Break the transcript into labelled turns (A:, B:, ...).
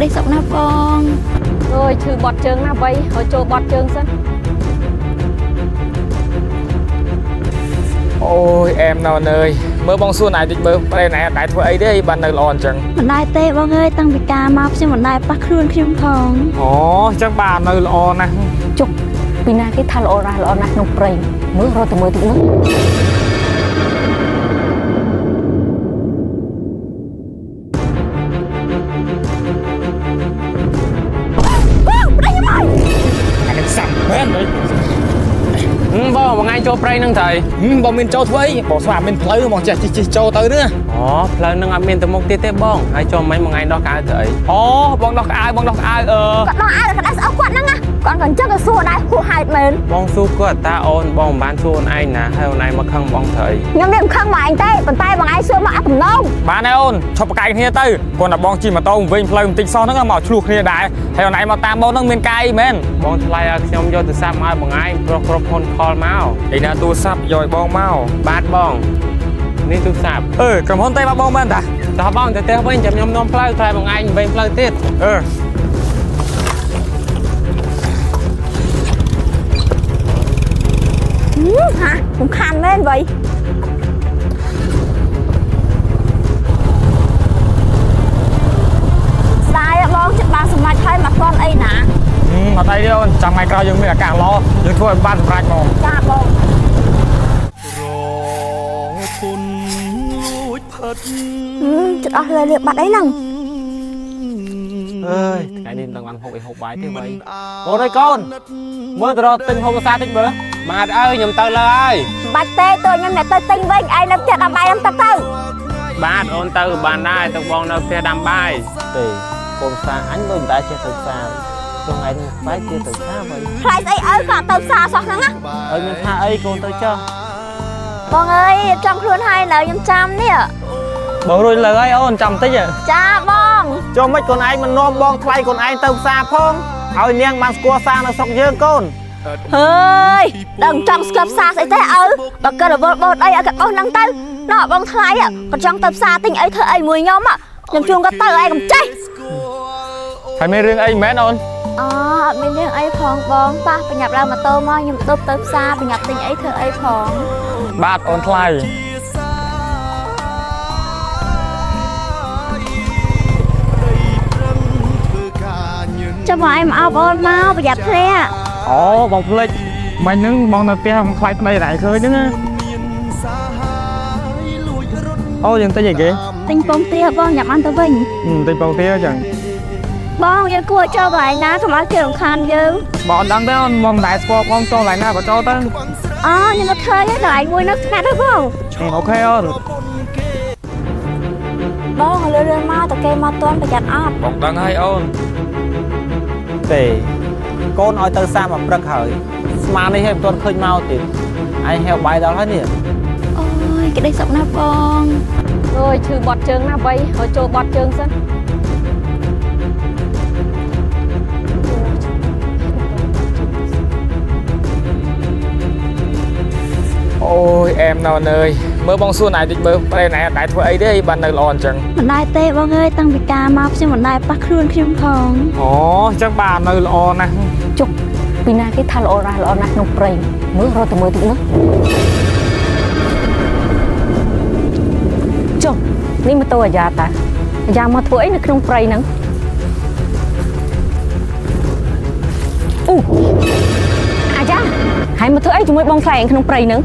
A: đây sọc na bong
B: rồi trừ bọt trơn na vây hồi trôi bọt trơn sân
C: ôi em nào nơi mơ bong xuân này thì mơ đây này đại thôi ấy đấy bạn nơi lòn chẳng
A: mình đai tê bong ơi tăng bị cà mọc xem mình đai bắt luôn khi phong
C: ồ chắc bà nơi lòn nè
B: chục pina cái thal ora lon nát nông prey mới rồi từ mới từ nước
D: บ่một ngày cho prey nâng thầy
C: บ่mình cho thôi bỏ xóa mình pleu mong chỉ cho tới nữa
D: pleu nâng ăn miên từ một tiết bong hay cho mấy một ngày đó cả thầy
C: bong đọc ai
A: còn đó ai là cái đó quạt năng á còn còn chắc là xua đây khu hại mình
D: bong su có ta ôn bong bán xuân anh nè hay hôm nay mà khăng bong thầy
A: nhưng đêm khăng mà anh tê còn tay bằng ai xưa mà áp tầm nông
C: bán này ôn cho một cái kia tư còn là bong chỉ mà tông vinh pleu tinh so nó mỏ chluộc kia đại hay hôm nay mà tam bong nó miền cay men
D: bong thayខ្ញុំយកទៅសាប់មកបងឯងប្រុសគ្រប់ហ៊ុនខលមក
C: ไอ้น่าตัวซับย่อยบองเมา
D: បាទបងនេះទូរស័ព្ទ
C: ក្រុមហ៊ុនតែមកបងមែនតា
D: តោះបងទៅផ្ទះវិញចាំខ្ញុំនាំផ្លូវថ្លៃបងឯងវិញផ្លូវទៀត
A: hả cũng khăn lên vậy sai á bong chắc bạn sầm mai thay mặt con ấy nè
C: មកđây đi ôn chẳng ngày caoយើងមានអាកាសល្អយើងធ្វើឲ្យបានសម្រាប់មក
A: ចាបង ចិត្តអស់លើលៀបបាត់អីហ្នឹង
D: អើយថ្ងៃនេះនឹងបានហូបអីហូបបាយទេបីកូនអើយកូនមើលទៅរកទិញហូបភាសាតិចមើលបាទអើយខ្ញុំទៅលើហើយ
A: បាច់ទេតើខ្ញុំអ្នកទៅទិញវិញឯងនៅផ្ទះដាំបាយខ្ញុំទៅ
D: បាទអូនទៅបានដែរទៅបងនៅផ្ទះដាំបាយទេកូនផ្សារអញដូចមិនដែរចេះទៅផ្សារចុងឯងផ្សាយជាទៅផ្សារវិញ
A: ខ្លាចស្អីអើក៏ទៅផ្សារសោះហ្នឹងណា
D: អើយមានថាអីកូនទៅចុះ
A: បងអើយចាំខ្លួនហើយនៅខ្ញុំចាំនេះ
D: បងរួចលើហើយអូនចាំតិច
A: ចាបង
D: ចុះមិនកូនឯងមិននាំបងថ្លៃកូនឯងទៅផ្សារផងឲ្យនាងបានស្គាល់សារនៅស្រុកយើងកូន
A: ហើយដឹងចង់ស្គាល់ផ្សារស្អីទេអើបើក៏រវល់បោតអីឲ្យគាត់បោះហ្នឹងទៅណោះបងថ្លៃគាត់ចង់ទៅផ្សារទិញអីធ្វើអីមួយខ្ញុំខ្ញុំជួងគាត់ទៅឯងកុំចេះ
C: ហើយមានរឿងអីមែនអូន
A: អត់មានរឿងអីផងបងប៉ះប្រញាប់ឡើងម៉ូតូមកខ្ញុំទៅផ្សារប្រញាប់ទិញអីធ្វើអីផង
C: បាទអូនថ្លៃ
A: ចាំមកឯងមកអបអូនមកប្រយ័ត្នធ្លាក់
C: អូបងភ្លេចមិញហ្នឹងបងនៅផ្ទះបងខ្លាចថ្មីរ៉ៃឃើញហ្នឹងអូយើងទិញអីគេ
A: ទិញពងទាបងញ៉ាំបានទៅវិញ
C: ទិញពងទាចឹង
A: បងយើងគួរចូលកន្លែងណាកុំឲ្យគេរំខានយើង
C: បងអត់ដឹងទេអូនមកមិនដែរស្គាល់បងចូលកន្លែងណាក៏ចូលទៅ
A: អូខ្ញុំទៅឃើញកន្លែងមួយនោះស្ងាត់ទៅបង
C: អូខេអូន
A: បងលឿនមកតើគេមកទាន់ប្រយ័ត្នអត់
C: បងដឹងហើយអូន
D: ទេកូនឲ្យទៅសារមកព្រឹកហើយស្មាននេះឲ្យមិនទាន់ឃើញមកទៀតឯងហៅបាយដល់ហើយនេះ
A: អូយក្តីសុខណាស់បង
B: rồi trừ bọt trơn na vây hồi trôi bọt trơn sân
C: អូយអែមណៅអើយមើលបងសួនឯងតិចមើលពេលណែដែរធ្វើអីទេបាននៅល្អអញ្ចឹង
A: មិនដែរទេបងអើយតាំងពីការមកខ្ញុំមិនដែរប៉ះខ្លួនខ្ញុំផង
C: អូអញ្ចឹងបាទនៅល្អណាស់
B: chục pina cái thal ora lon nát nông prey mới rồi từ mới từ nước chụcนี่มาตัวgià ta giàมาthôi nó không prey nắng à cha hãy mà thôi chúng mới bong phèn không prey nắng